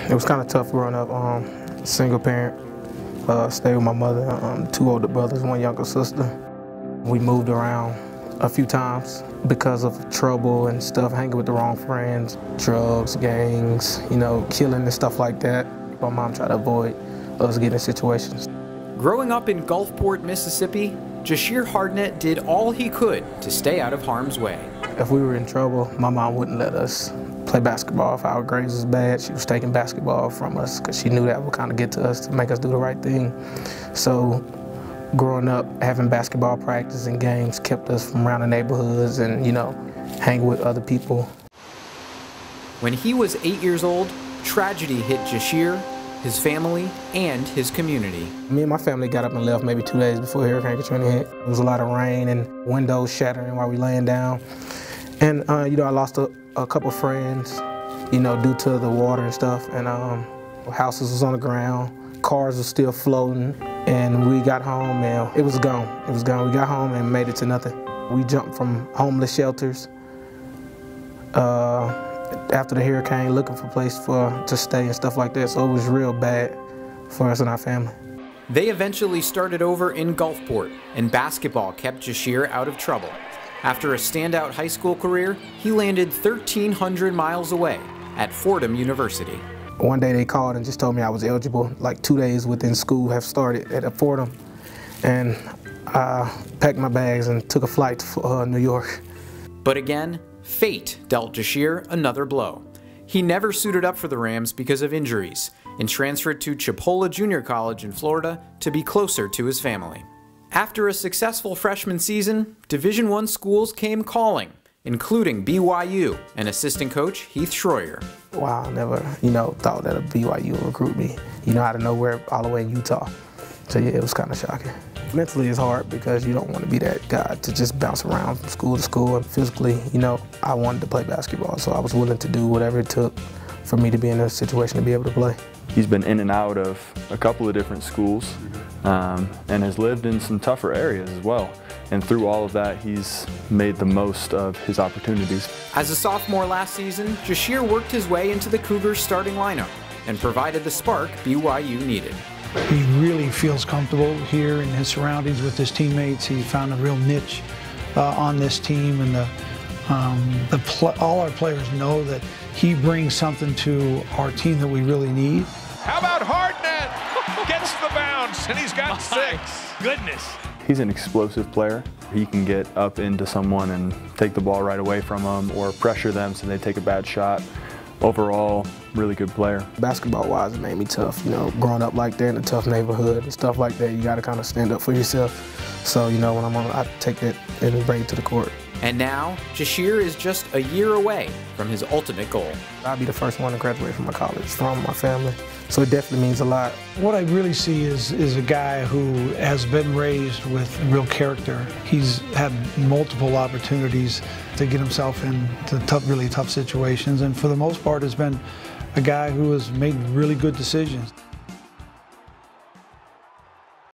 It was kind of tough growing up, single parent, stayed with my mother, 2 older brothers, 1 younger sister. We moved around a few times because of trouble and stuff, hanging with the wrong friends, drugs, gangs, killing and stuff like that. My mom tried to avoid us getting in situations. Growing up in Gulfport, Mississippi, Jahshire Hardnett did all he could to stay out of harm's way. If we were in trouble, my mom wouldn't let us play basketball. If our grades was bad, she was taking basketball from us because she knew that would kind of get to us to make us do the right thing. So growing up, having basketball practice and games kept us from around the neighborhoods and, hanging with other people. When he was 8 years old, tragedy hit Jahshire, his family, and his community. Me and my family got up and left maybe 2 days before Hurricane Katrina hit. There was a lot of rain and windows shattering while we laying down. And, I lost a couple friends, due to the water and stuff. And houses was on the ground, cars were still floating. And we got home and it was gone. It was gone. We got home and made it to nothing. We jumped from homeless shelters after the hurricane, looking for a place to stay and stuff like that. So it was real bad for us and our family. They eventually started over in Gulfport, and basketball kept Jahshire out of trouble. After a standout high school career, he landed 1,300 miles away at Fordham University. One day they called and just told me I was eligible, like 2 days within school have started at Fordham. And I packed my bags and took a flight to New York. But again, fate dealt Jahshire another blow. He never suited up for the Rams because of injuries and transferred to Chipola Junior College in Florida to be closer to his family. After a successful freshman season, Division I schools came calling, including BYU and assistant coach Heath Schroyer. Wow, I never, thought that a BYU would recruit me, out of nowhere, all the way in Utah. So yeah, it was kind of shocking. Mentally it's hard because you don't want to be that guy to just bounce around from school to school, and physically, I wanted to play basketball, so I was willing to do whatever it took for me to be in a situation to be able to play. He's been in and out of a couple of different schools and has lived in some tougher areas as well. And through all of that, he's made the most of his opportunities. As a sophomore last season, Jahshire worked his way into the Cougars' starting lineup and provided the spark BYU needed. He really feels comfortable here in his surroundings with his teammates. He found a real niche on this team, and all our players know that he brings something to our team that we really need. How about Hardnett? Gets the bounce, and he's got 6. Goodness. He's an explosive player. He can get up into someone and take the ball right away from them or pressure them so they take a bad shot. Overall, really good player. Basketball-wise, it made me tough. Growing up like that in a tough neighborhood and stuff like that, you got to kind of stand up for yourself. So, when I'm on, I take that and bring it to the court. And now, Jahshire is just a year away from his ultimate goal. I'll be the first one to graduate from my college, from my family. So it definitely means a lot. What I really see is a guy who has been raised with real character. He's had multiple opportunities to get himself into really tough situations, and for the most part has been a guy who has made really good decisions.